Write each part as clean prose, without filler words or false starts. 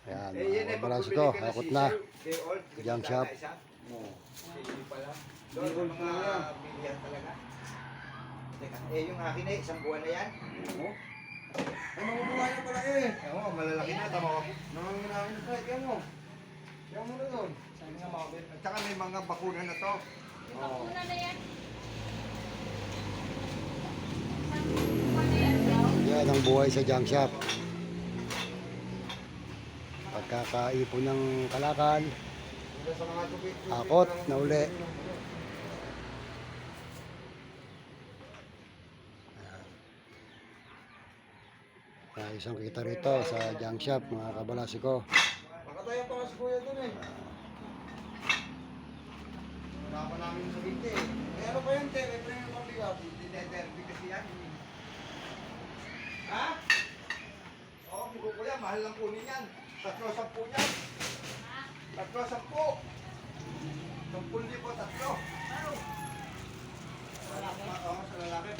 Ayan, mga balanso to, hakot na. Junk shop. Doon sa mga bilihan talaga. Teka, yung akin eh, isang buwan na yan. Oo. Ay, mabubuhay na pala eh. Oo, malalaki na, tama ko. Nanganginangin na pala, kaya mo. Kaya mo na doon. Sabi nga mga bin. At saka may mga bakuna na to. May bakuna na yan. Yan ang buhay sa junk shop. Pagkakaipon ng kalakal, Sa mga tubig. akot na uli. Ayos ang kita rito sa junk shop, mga kabalasi ko. Makatayo pa nga si Kuya doon eh. Wala pa namin sa binte eh. Eh ano pa yun, te? May premium pang bigat. Hindi kasi yan. Ha? Oo, mugo ko yan. Mahal lang kunin yan. 3-10 yan. 3-10. 10,000 tatlo. Oo, sa lalaki.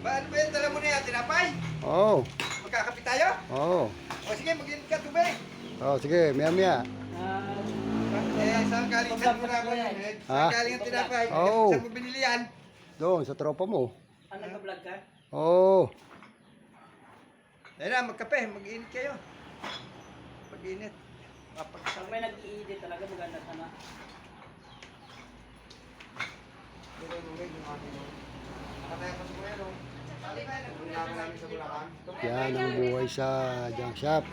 Ano ba yan? Dala mo na yan, tinapay? Oo. Magkakapit tayo? Oo. O sige, mag-init ka tubig. Oo, sige, maya. Saan galing mo na ako yan? Saan galing ang tinapay? Oo. Saan mo binili yan? Doon, sa tropa mo. Nag-vlog ka? Oo. Ayun na, magkape, mag-init kayo. Pag-init. Pag may nag-i-edit talaga, maganda sana. Nakataya pa sa kuya, no? Nagulaman namin sa Bulacan. Yan ang buhay sa junk shop.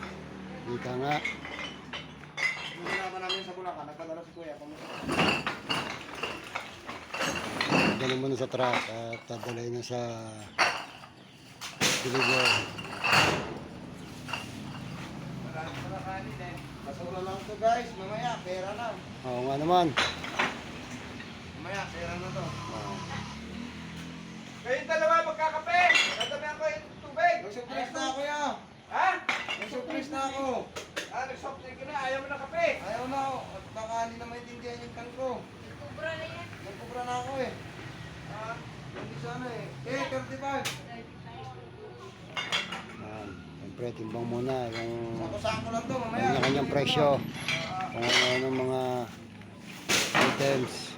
Ika nga. Nagulaman namin sa Bulacan, nagpadala si kuya. Dala mo na sa truck at dadalay na sa deliver. Marami pa na kanin eh. Basura lang to guys, mamaya, pera na. Oo nga naman. Mamaya, pera na to. Oo. Kayong dalawa magkakape! Tatabihan ko yung tubig! Nag-surprise na ako ya! Ha? Nag-surprise na ako! Ah, nag-soft drink ka na, ayaw mo na kape! Ayaw na ako, at baka hindi na maintindihan yung kan ko. Kubra na yan. Nagkubra na ako eh. Ah, hindi sana eh. 35! Yan. Siyempre, timbang muna yung Sako-sako lang to mamaya. kanya-kanyang presyo. Kung ano mga items.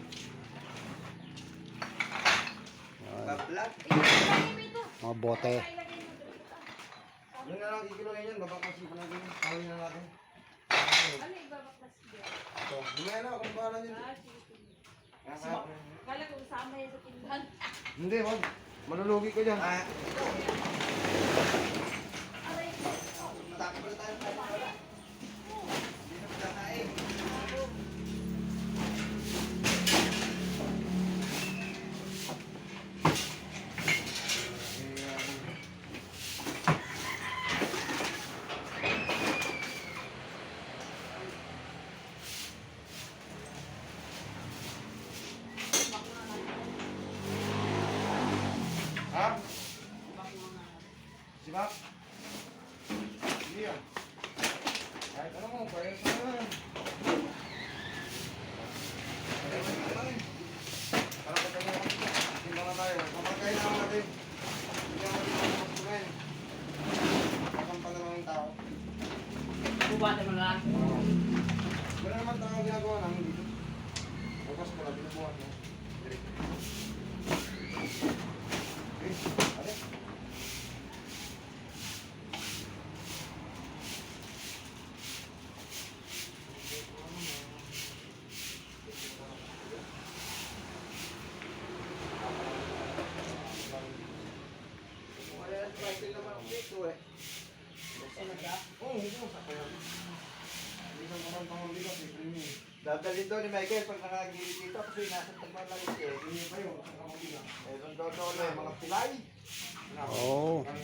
Yan. Bablag. Mga bote. Yun na lang, kikilohin yan. Babakasin ko na din. Tawin na natin. Ano ibabaklas dyan? Ito. Lumaya na, kung bahala nyo. Kala ko usama yan sa tindahan. Hindi, wag. Manulugi ko dyan. Ah. Matake pala tayo. Hindi na pagkakain. Ha? Sibak? Hindi yan. Kahit ano mo, pwede sa mga. Para pa tayo nakakita. Simba na tayo. Kapagkain na natin. Hindi naman dito magpapagkain. Kakampan na lang ng tao. Bubate mo lang. Wala naman tao ginagawa namin dito. Bukas pala, binubuhan mo. Ale. Wala na spicy naman ang dito eh. Oo, hindi mo sa kaya. Hindi ka naman pangaligas eh, premium. Dadalhin daw ni Michael pag nakagilid dito kasi nasa tagmalalit eh. Hindi pa yun, sa kamaligas. Eh, doon daw mga pilay. Oo. Ano,